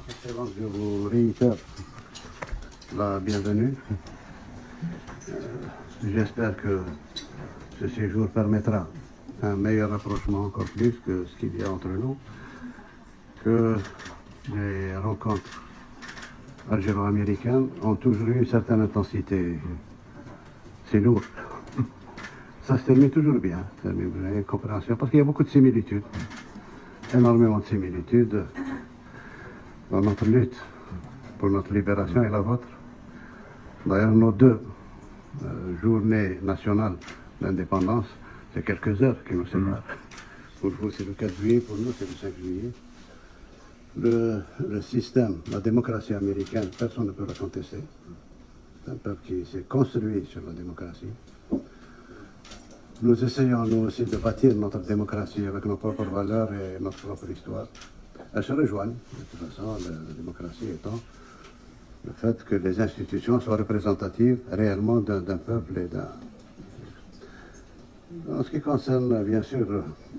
Excellence, je vous réitère la bienvenue. J'espère que ce séjour permettra un meilleur rapprochement, encore plus que ce qu'il y a entre nous, que les rencontres algéro-américaines ont toujours eu une certaine intensité. C'est lourd. Ça se termine toujours bien, une compréhension, parce qu'il y a beaucoup de similitudes, énormément de similitudes dans notre lutte pour notre libération et la vôtre. D'ailleurs, nos deux journées nationales d'indépendance, c'est quelques heures qui nous séparent. Pour vous, c'est le 4 juillet, pour nous, c'est le 5 juillet. Le système, la démocratie américaine, personne ne peut la contester. C'est un peuple qui s'est construit sur la démocratie. Nous essayons, nous aussi, de bâtir notre démocratie avec nos propres valeurs et notre propre histoire. Elles se rejoignent, de toute façon, la démocratie étant le fait que les institutions soient représentatives réellement d'un peuple et d'un... En ce qui concerne, bien sûr,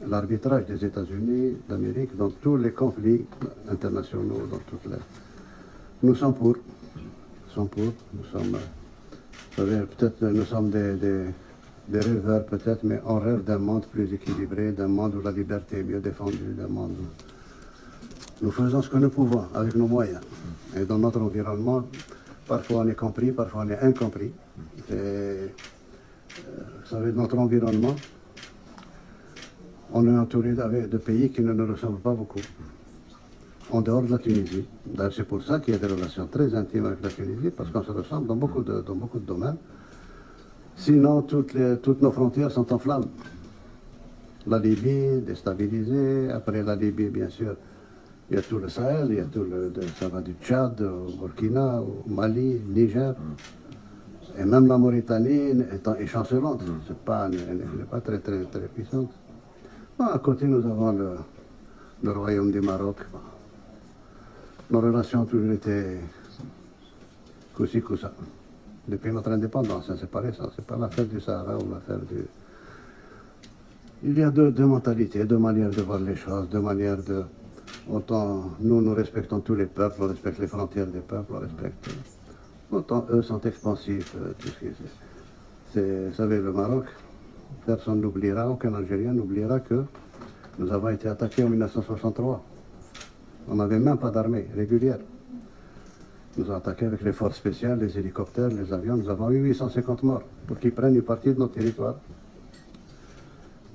l'arbitrage des États-Unis d'Amérique dans tous les conflits internationaux, dans toutes les... Nous sommes pour. Nous sommes, vous savez, peut-être nous sommes des rêveurs, peut-être, mais on rêve d'un monde plus équilibré, d'un monde où la liberté est mieux défendue, d'un monde où nous faisons ce que nous pouvons avec nos moyens. Et dans notre environnement, parfois on est compris, parfois on est incompris. Et, vous savez, notre environnement, on est entouré de pays qui ne nous ressemblent pas beaucoup, en dehors de la Tunisie. D'ailleurs, c'est pour ça qu'il y a des relations très intimes avec la Tunisie, parce qu'on se ressemble dans beaucoup de domaines. Sinon, toutes nos frontières sont en flammes. La Libye, déstabilisée. Après la Libye, bien sûr, il y a tout le Sahel, il y a ça va du Tchad au Burkina, au Mali, Niger. Et même la Mauritanie est chancelante. Elle n'est pas très puissante. Bon, à côté, nous avons le royaume du Maroc. Nos relations ont toujours été coup-ci, coup-ça. Depuis notre indépendance, c'est pas récent, c'est pas l'affaire du Sahara ou l'affaire du... Il y a deux mentalités, deux manières de voir les choses, deux manières de... Autant nous respectons tous les peuples, on respecte les frontières des peuples, on respecte... Autant eux sont expansifs, tout ce qui c'est... Vous savez, le Maroc, personne n'oubliera, aucun Algérien n'oubliera que nous avons été attaqués en 1963. On n'avait même pas d'armée régulière. Nous avons attaqué avec les forces spéciales, les hélicoptères, les avions. Nous avons eu 850 morts pour qu'ils prennent une partie de notre territoire.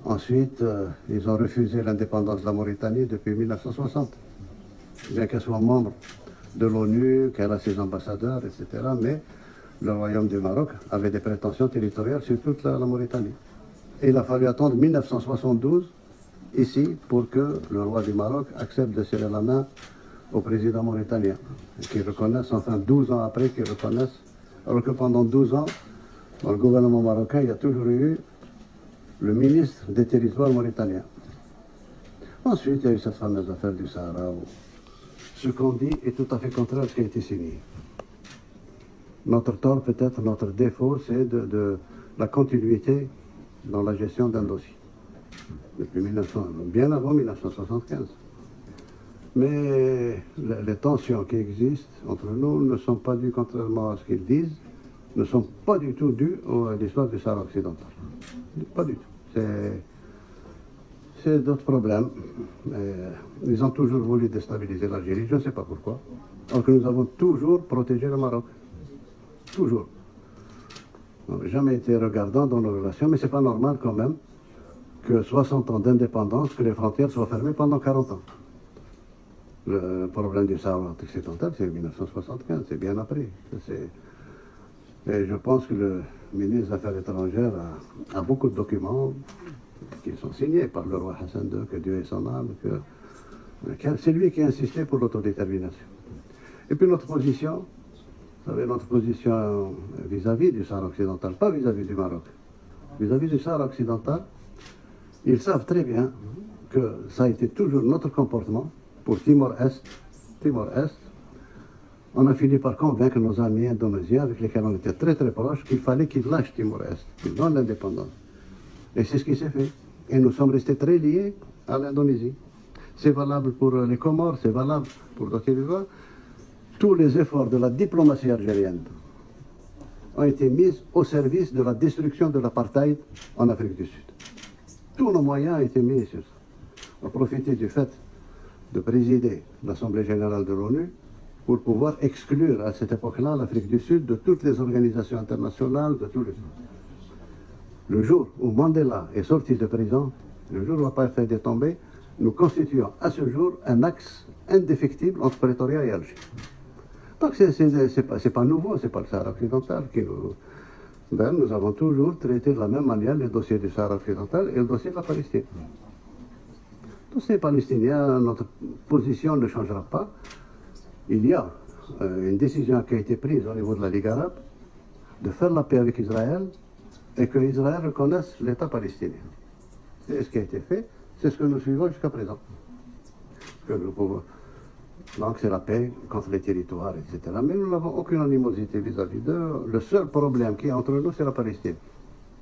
Ensuite, ils ont refusé l'indépendance de la Mauritanie depuis 1960. Bien qu'elle soit membre de l'ONU, qu'elle a ses ambassadeurs, etc. Mais le royaume du Maroc avait des prétentions territoriales sur toute la Mauritanie. Et il a fallu attendre 1972, ici, pour que le roi du Maroc accepte de serrer la main au président mauritanien, qui reconnaissent, enfin 12 ans après, qu'ils reconnaissent, alors que pendant 12 ans, dans le gouvernement marocain, il y a toujours eu le ministre des territoires mauritaniens. Ensuite, il y a eu cette fameuse affaire du Sahara, où ce qu'on dit est tout à fait contraire à ce qui a été signé. Notre tort, peut-être, notre défaut, c'est de la continuité dans la gestion d'un dossier, depuis bien avant 1975. Mais les tensions qui existent entre nous ne sont pas dues, contrairement à ce qu'ils disent, ne sont pas du tout dues à l'histoire du Sahara occidental. Pas du tout. C'est d'autres problèmes. Ils ont toujours voulu déstabiliser l'Algérie, je ne sais pas pourquoi. Alors que nous avons toujours protégé le Maroc. Toujours. On n'a jamais été regardant dans nos relations, mais ce n'est pas normal quand même que 60 ans d'indépendance, que les frontières soient fermées pendant 40 ans. Le problème du Sahara occidental, c'est 1975, c'est bien après. Et je pense que le ministre des Affaires étrangères a beaucoup de documents qui sont signés par le roi Hassan II, que Dieu ait son âme, c'est lui qui a insisté pour l'autodétermination. Et puis notre position, vous savez, notre position vis-à-vis du Sahara occidental, pas vis-à-vis du Maroc, vis-à-vis du Sahara occidental, ils savent très bien que ça a été toujours notre comportement pour Timor-Est. On a fini par convaincre nos amis indonésiens, avec lesquels on était très proches, qu'il fallait qu'ils lâchent Timor-Est, qu'ils donnent l'indépendance. Et c'est ce qui s'est fait. Et nous sommes restés très liés à l'Indonésie. c'est valable pour les Comores, c'est valable pour d'autres territoires. Tous les efforts de la diplomatie algérienne ont été mis au service de la destruction de l'apartheid en Afrique du Sud. Tous nos moyens ont été mis sur ça. On a profité du fait de présider l'Assemblée générale de l'ONU pour pouvoir exclure à cette époque-là l'Afrique du Sud de toutes les organisations internationales, de tous les... Le jour où Mandela est sorti de prison, le jour où l'apartheid est tombé, nous constituons à ce jour un axe indéfectible entre Pretoria et Alger. Donc c'est pas nouveau, c'est pas le Sahara occidental qui nous... Ben, nous avons toujours traité de la même manière les dossiers du Sahara occidental et le dossier de la Palestine. Tous ces Palestiniens, notre position ne changera pas. Il y a une décision qui a été prise au niveau de la Ligue arabe de faire la paix avec Israël et que Israël reconnaisse l'État palestinien. C'est ce qui a été fait, c'est ce que nous suivons jusqu'à présent. Que nous pouvons... Donc c'est la paix contre les territoires, etc. Mais nous n'avons aucune animosité vis-à-vis d'eux. Le seul problème qui est entre nous, c'est la Palestine.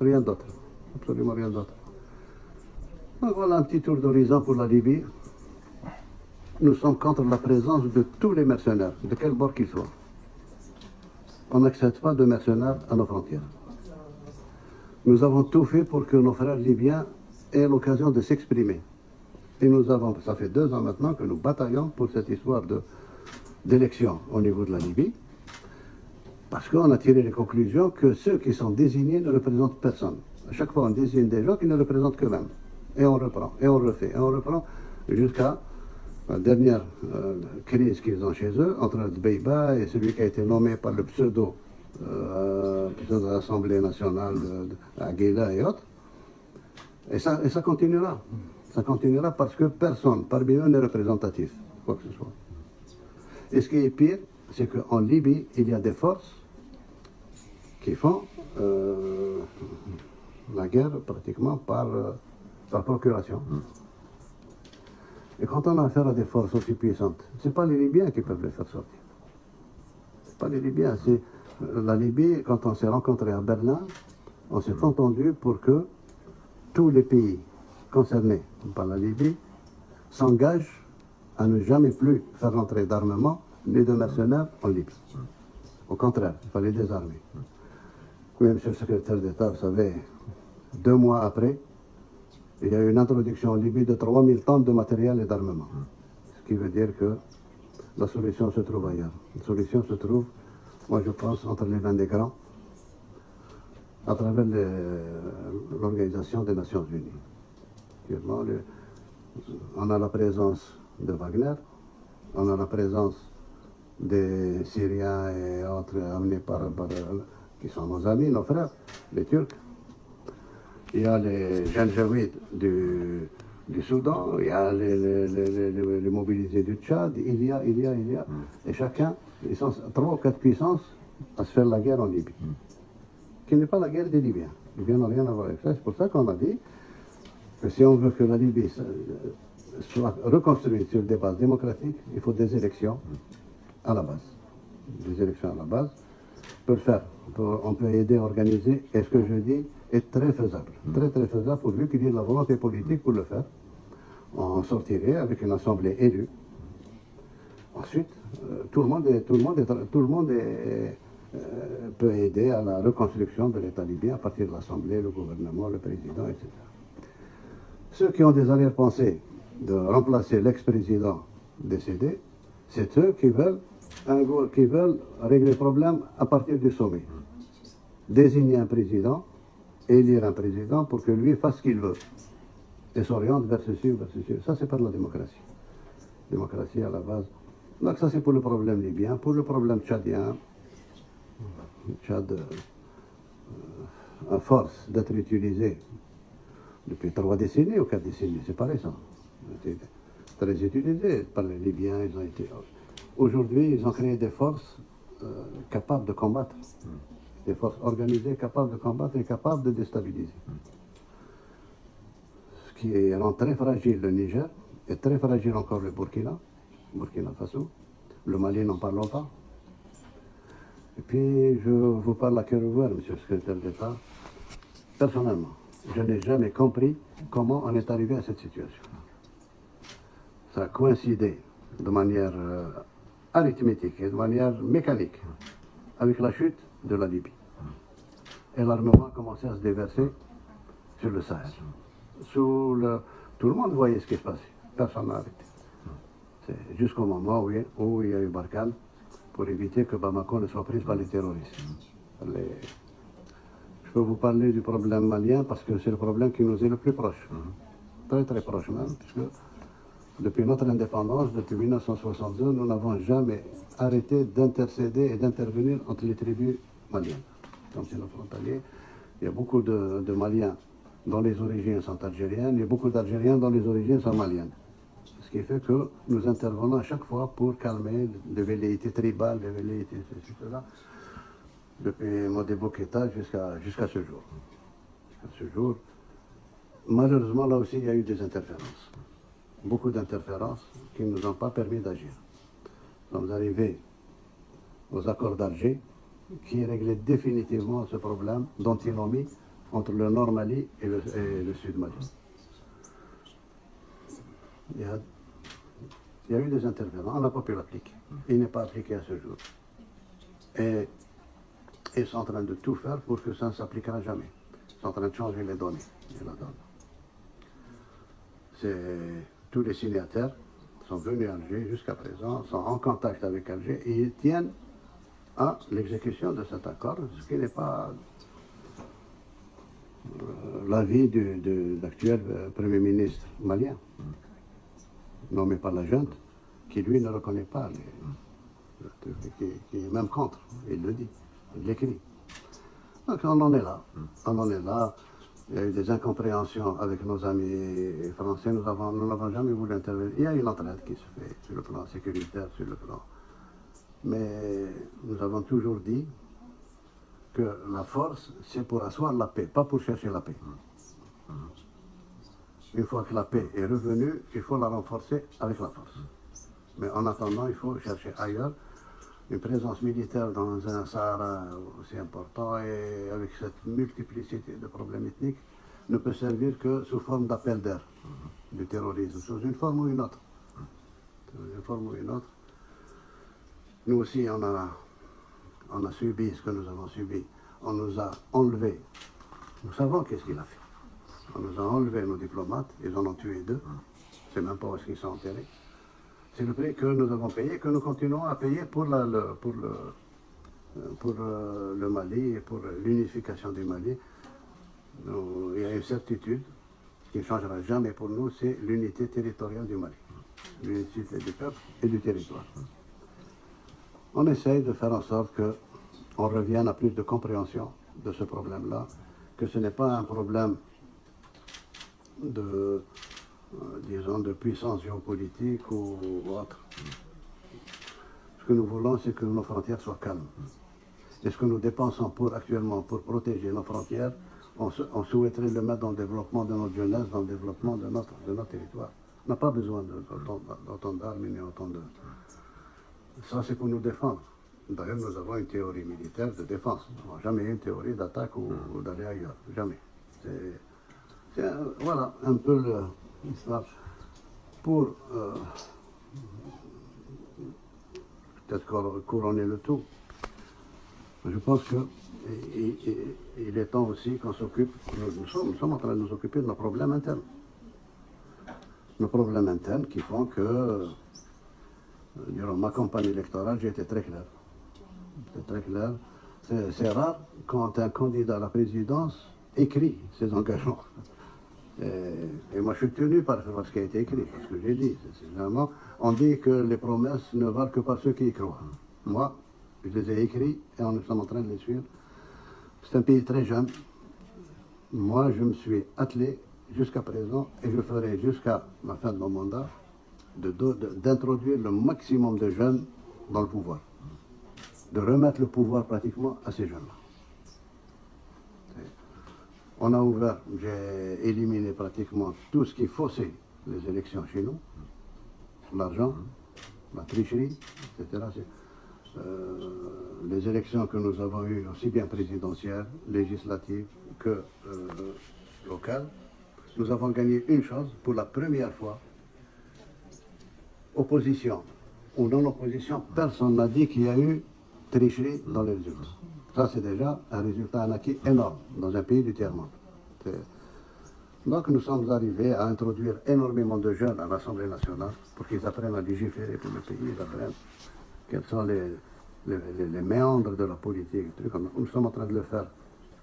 Rien d'autre. Absolument rien d'autre. Donc voilà un petit tour d'horizon pour la Libye. Nous sommes contre la présence de tous les mercenaires, de quel bord qu'ils soient. On n'accepte pas de mercenaires à nos frontières. Nous avons tout fait pour que nos frères libyens aient l'occasion de s'exprimer. Et nous avons, ça fait 2 ans maintenant que nous bataillons pour cette histoire d'élection au niveau de la Libye, parce qu'on a tiré les conclusions que ceux qui sont désignés ne représentent personne. À chaque fois, on désigne des gens qui ne représentent qu'eux-mêmes. Et on reprend, et on refait, et on reprend jusqu'à la dernière crise qu'ils ont chez eux, entre Dbeiba et celui qui a été nommé par le pseudo de l'Assemblée nationale Aguila et autres. Et ça continuera. Ça continuera parce que personne parmi eux n'est représentatif, quoi que ce soit. Et ce qui est pire, c'est qu'en Libye, il y a des forces qui font la guerre pratiquement par procuration. Et quand on a affaire à des forces aussi puissantes, ce n'est pas les Libyens qui peuvent les faire sortir. Ce n'est pas les Libyens, c'est la Libye, quand on s'est rencontrés à Berlin, on s'est entendu pour que tous les pays concernés par la Libye s'engagent à ne jamais plus faire rentrer d'armement ni de mercenaires en Libye. Au contraire, il fallait désarmer. Oui, monsieur le secrétaire d'État, vous savez, 2 mois après, il y a eu une introduction en Libye de 3000 tonnes de matériel et d'armement. Ce qui veut dire que la solution se trouve ailleurs. La solution se trouve, moi je pense, entre les mains des grands, à travers l'Organisation des Nations Unies. On a la présence de Wagner, on a la présence des Syriens et autres amenés qui sont nos amis, nos frères, les Turcs. Il y a les Janjaouides du Soudan, il y a les mobilisés du Tchad, il y a. Et chacun, ils sont 3 ou 4 puissances à se faire la guerre en Libye. Qui n'est pas la guerre des Libyens. Les Libyens n'ont rien à voir avec ça. C'est pour ça qu'on a dit que si on veut que la Libye soit reconstruite sur des bases démocratiques, il faut des élections à la base. Des élections à la base. On peut aider à organiser, et ce que je dis est très faisable. Très très faisable, pourvu qu'il y ait de la volonté politique pour le faire. On sortirait avec une assemblée élue. Ensuite, tout le monde peut aider à la reconstruction de l'État libyen à partir de l'Assemblée, le gouvernement, le président, etc. Ceux qui ont des arrière-pensées de remplacer l'ex-président décédé, c'est eux qui veulent régler le problème à partir du sommet. Désigner un président, élire un président pour que lui fasse ce qu'il veut et s'oriente vers ceci ou vers ceci. Ça, c'est pas de la démocratie. Démocratie à la base. Donc ça, c'est pour le problème libyen. Pour le problème tchadien, le Tchad, à force d'être utilisé depuis 3 décennies ou 4 décennies, c'est pas récent. C'est très utilisé par les Libyens. Aujourd'hui, ils ont créé des forces capables de combattre. Des forces organisées capables de combattre et capables de déstabiliser. Ce qui rend très fragile le Niger, et très fragile encore le Burkina Faso. Le Mali, n'en parlons pas. Et puis, je vous parle à cœur ouvert, monsieur le secrétaire d'État. Personnellement, je n'ai jamais compris comment on est arrivé à cette situation. ça a coïncidé de manière arithmétique et de manière mécanique avec la chute de la Libye. Et l'armement a commencé à se déverser sur le Sahel. Tout le monde voyait ce qui se passait. Personne n'a arrêté. C'est jusqu'au moment où il y a eu Barkhane pour éviter que Bamako ne soit prise par les terroristes. Je peux vous parler du problème malien parce que c'est le problème qui nous est le plus proche. Très très proche même, puisque depuis notre indépendance, depuis 1962, nous n'avons jamais arrêté d'intercéder et d'intervenir entre les tribus maliennes. Comme c'est nos frontaliers, il y a beaucoup de Maliens dont les origines sont algériennes, et beaucoup d'Algériens dont les origines sont maliennes. Ce qui fait que nous intervenons à chaque fois pour calmer les velléités tribales, les velléités ceci, cela, depuis Modibo Keïta jusqu'à ce jour. Jusqu'à ce jour, malheureusement, là aussi, il y a eu des interférences. Beaucoup d'interférences qui ne nous ont pas permis d'agir. Nous sommes arrivés aux accords d'Alger, qui réglaient définitivement ce problème d'antinomie entre le nord Mali et le sud Mali. Il y a eu des intervenants, on n'a pas pu l'appliquer. Il n'est pas appliqué à ce jour. Et ils sont en train de tout faire pour que ça ne s'appliquera jamais. Ils sont en train de changer les données et la donne. Tous les signataires sont venus à Alger jusqu'à présent, sont en contact avec Alger et ils tiennent à l'exécution de cet accord, ce qui n'est pas l'avis de l'actuel Premier ministre malien, nommé par la junte, qui lui ne reconnaît pas, qui est même contre, il le dit, il l'écrit. Donc on en est là, on en est là. Il y a eu des incompréhensions avec nos amis français, nous n'avons jamais voulu intervenir. Il y a une entraide qui se fait sur le plan sécuritaire, sur le plan. Mais nous avons toujours dit que la force, c'est pour asseoir la paix, pas pour chercher la paix. Une fois que la paix est revenue, il faut la renforcer avec la force. Mais en attendant, il faut chercher ailleurs. Une présence militaire dans un Sahara aussi important et avec cette multiplicité de problèmes ethniques ne peut servir que sous forme d'appel d'air du terrorisme, sous une forme ou une autre. Une forme ou une autre. Nous aussi, on a subi ce que nous avons subi. On nous a enlevé. Nous savons qu'est-ce qu'il a fait. On nous a enlevé nos diplomates, ils en ont tué 2. C'est même pas où ils sont enterrés. C'est le prix que nous avons payé, que nous continuons à payer pour le Mali et pour l'unification du Mali. Il y a une certitude qui ne changera jamais pour nous, c'est l'unité territoriale du Mali. L'unité du peuple et du territoire. On essaye de faire en sorte qu'on revienne à plus de compréhension de ce problème-là, que ce n'est pas un problème disons, de puissance géopolitique ou autre. Ce que nous voulons, c'est que nos frontières soient calmes. Et ce que nous dépensons actuellement pour protéger nos frontières, on souhaiterait le mettre dans le développement de notre jeunesse, dans le développement de notre territoire. On n'a pas besoin d'autant d'armes ni autant de... Ça, c'est pour nous défendre. D'ailleurs, nous avons une théorie militaire de défense. Nous n'avons jamais eu une théorie d'attaque ou d'aller ailleurs. Jamais. Voilà un peu l'histoire. Pour peut-être couronner le tout, je pense qu'il est temps aussi qu'on s'occupe, nous sommes en train de nous occuper de nos problèmes internes. Nos problèmes internes qui font que, durant ma campagne électorale, j'ai été très clair. C'était très clair. C'est rare quand un candidat à la présidence écrit ses engagements. Et moi, je suis tenu par ce qui a été écrit, parce que j'ai dit. Généralement, on dit que les promesses ne valent que par ceux qui y croient. Moi, je les ai écrits et nous sommes en train de les suivre. C'est un pays très jeune. Moi, je me suis attelé jusqu'à présent et je ferai jusqu'à la fin de mon mandat d'introduire le maximum de jeunes dans le pouvoir. De remettre le pouvoir pratiquement à ces jeunes-là. On a ouvert, j'ai éliminé pratiquement tout ce qui faussait les élections chez nous. L'argent, la tricherie, etc. Les élections que nous avons eues, aussi bien présidentielles, législatives que locales, nous avons gagné une chose, pour la première fois, opposition ou non-opposition, personne n'a dit qu'il y a eu tricherie dans les résultats. Ça, c'est déjà un résultat, un acquis énorme dans un pays du tiers-monde. Donc, nous sommes arrivés à introduire énormément de jeunes à l'Assemblée nationale pour qu'ils apprennent à légiférer pour le pays, ils apprennent quels sont les méandres de la politique. Nous sommes en train de le faire.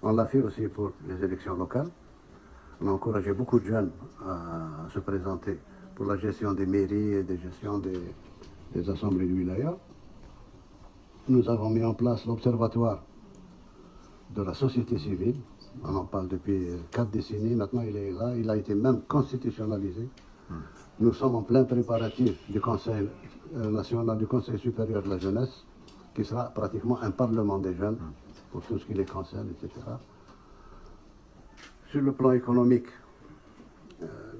On l'a fait aussi pour les élections locales. On a encouragé beaucoup de jeunes à se présenter pour la gestion des mairies et des gestions des assemblées de wilaya. Nous avons mis en place l'observatoire de la société civile. On en parle depuis 4 décennies. Maintenant, il est là. Il a été même constitutionnalisé. Nous sommes en plein préparatif du Conseil national, du Conseil supérieur de la jeunesse, qui sera pratiquement un parlement des jeunes pour tout ce qui les concerne, etc. Sur le plan économique,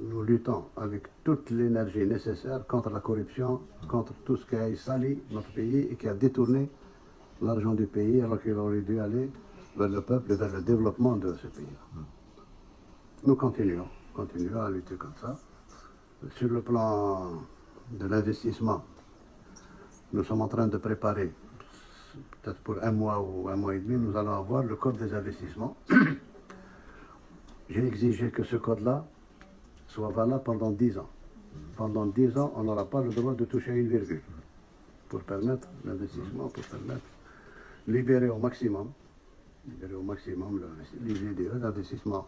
nous luttons avec toute l'énergie nécessaire contre la corruption, contre tout ce qui a sali notre pays et qui a détourné l'argent du pays alors qu'il aurait dû aller vers le peuple et vers le développement de ce pays-là. Nous continuons à lutter comme ça. Sur le plan de l'investissement, nous sommes en train de préparer, peut-être pour 1 mois ou 1 mois et demi, nous allons avoir le code des investissements. J'ai exigé que ce code-là soit valable pendant 10 ans. Pendant 10 ans, on n'aura pas le droit de toucher une virgule pour permettre l'investissement, pour permettre libérer au maximum l'IGDE, l'investissement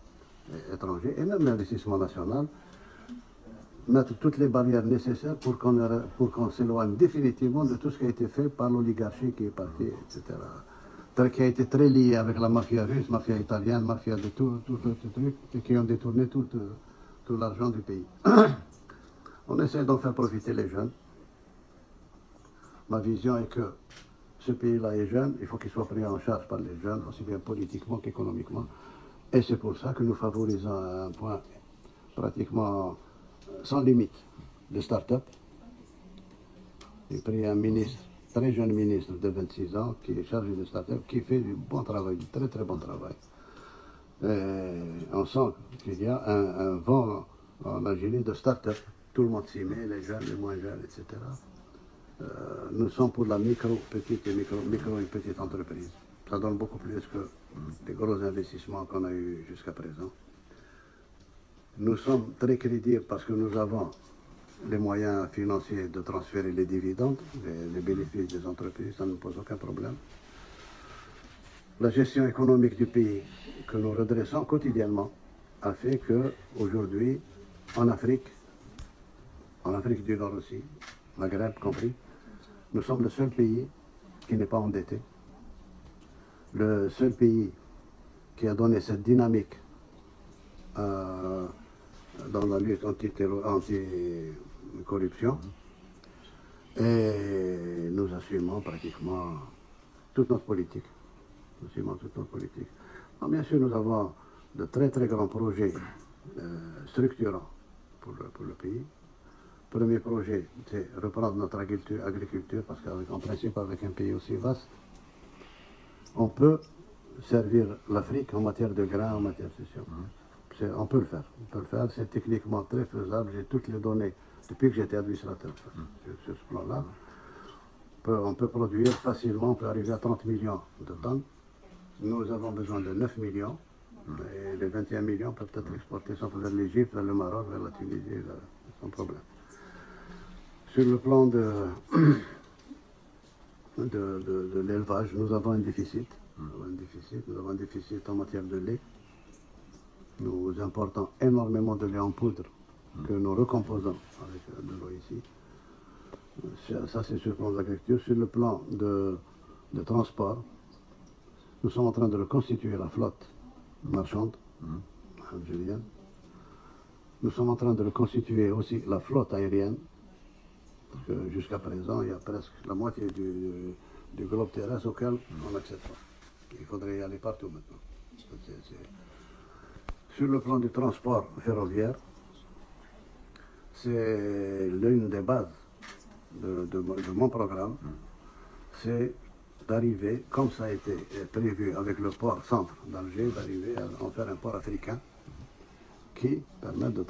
étranger et même l'investissement national, mettre toutes les barrières nécessaires pour qu'on s'éloigne définitivement de tout ce qui a été fait par l'oligarchie qui est partie, etc. Qui a été très lié avec la mafia russe, mafia italienne, mafia de tout truc, et qui ont détourné tout l'argent du pays. On essaie d'en faire profiter les jeunes. Ma vision est que ce pays-là est jeune, il faut qu'il soit pris en charge par les jeunes, aussi bien politiquement qu'économiquement. Et c'est pour ça que nous favorisons un point pratiquement sans limite de start-up. J'ai pris un ministre, très jeune ministre de 26 ans, qui est chargé de start-up, qui fait du bon travail, du très très bon travail. Et on sent qu'il y a un vent en Algérie de start-up. Tout le monde s'y met, les jeunes, les moins jeunes, etc. Nous sommes pour la micro et petite entreprise. Ça donne beaucoup plus que les gros investissements qu'on a eus jusqu'à présent. Nous sommes très crédibles parce que nous avons les moyens financiers de transférer les dividendes, les bénéfices des entreprises, ça ne pose aucun problème. La gestion économique du pays que nous redressons quotidiennement a fait qu'aujourd'hui, en Afrique du Nord aussi, Maghreb compris, nous sommes le seul pays qui n'est pas endetté, le seul pays qui a donné cette dynamique dans la lutte anti-corruption, et nous assumons pratiquement toute notre politique. Alors, bien sûr, nous avons de très très grands projets structurants pour le pays. Premier projet, c'est reprendre notre agriculture, parce qu'en principe, avec un pays aussi vaste, on peut servir l'Afrique en matière de grains, en matière de session. On peut le faire, c'est techniquement très faisable, j'ai toutes les données depuis que j'étais administrateur sur ce plan-là. On peut produire facilement, on peut arriver à 30 millions de tonnes. Nous avons besoin de 9 millions, et les 21 millions peuvent être exportés vers l'Égypte, vers le Maroc, vers la Tunisie, sans problème. Sur le plan de l'élevage, nous avons un déficit. Nous avons un déficit en matière de lait. Nous importons énormément de lait en poudre que nous recomposons avec de l'eau ici. Ça, c'est sur le plan de l'agriculture. Sur le plan de transport, nous sommes en train de reconstituer la flotte marchande algérienne. Nous sommes en train de reconstituer aussi la flotte aérienne. Parce que jusqu'à présent, il y a presque la moitié du globe terrestre auquel on n'accède pas. Il faudrait y aller partout maintenant. Sur le plan du transport ferroviaire, c'est l'une des bases de mon programme, c'est d'arriver, comme ça a été prévu avec le port centre d'Alger, d'arriver à en faire un port africain qui permet de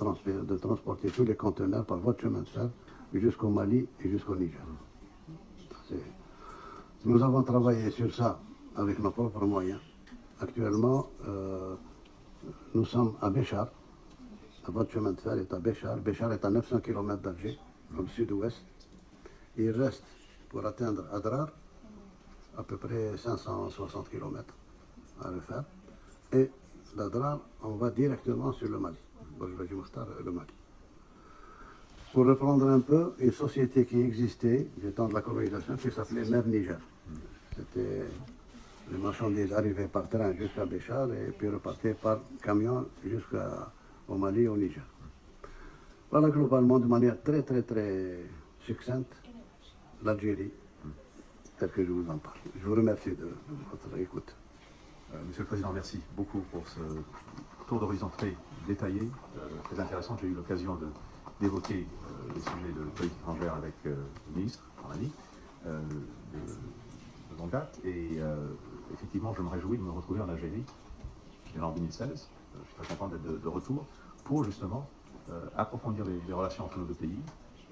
transporter tous les conteneurs par voie de chemin de fer jusqu'au Mali et jusqu'au Niger. Nous avons travaillé sur ça avec nos propres moyens. Actuellement, nous sommes à Béchar. Votre chemin de fer est à Béchar. Béchar est à 900 km d'Alger, au sud-ouest. Il reste, pour atteindre Adrar, à peu près 560 km à refaire. Et d'Adrar, on va directement sur le Mali, le Mali. Pour reprendre un peu, une société qui existait du temps de la colonisation qui s'appelait Mer Niger. C'était les marchandises arrivaient par train jusqu'à Béchar et puis repartaient par camion jusqu'au Mali et au Niger. Voilà globalement, de manière très succincte, l'Algérie, telle que je vous en parle. Je vous remercie de votre écoute. Monsieur le Président, merci beaucoup pour ce tour d'horizon très détaillé, très intéressant. J'ai eu l'occasion d'évoquer les sujets de politique étrangère avec le ministre, Armani, de longue date. Et effectivement, je me réjouis de me retrouver en Algérie en 2016. Je suis très content d'être de retour pour justement approfondir les relations entre nos deux pays,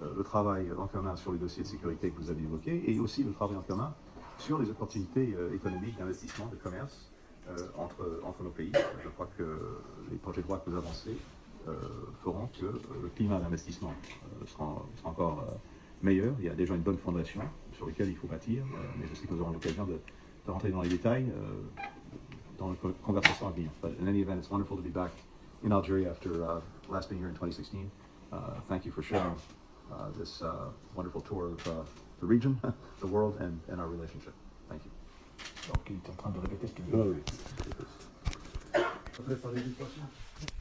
le travail en commun sur les dossiers de sécurité que vous avez évoqués et aussi le travail en commun sur les opportunités économiques, d'investissement, de commerce entre nos pays. Je crois que les projets de loi que vous avancez feront que le climat d'investissement sera encore meilleur. Il y a déjà une bonne fondation sur laquelle il faut bâtir, mais je sais que nous aurons l'occasion de rentrer dans les détails dans la conversation à venir. But in any event, it's wonderful to be back in Algeria after last being here in 2016. Thank you for sharing this wonderful tour of the region, the world, and our relationship. Thank you. Donc il est en train de répéter ce qu'il veut. Ah oui.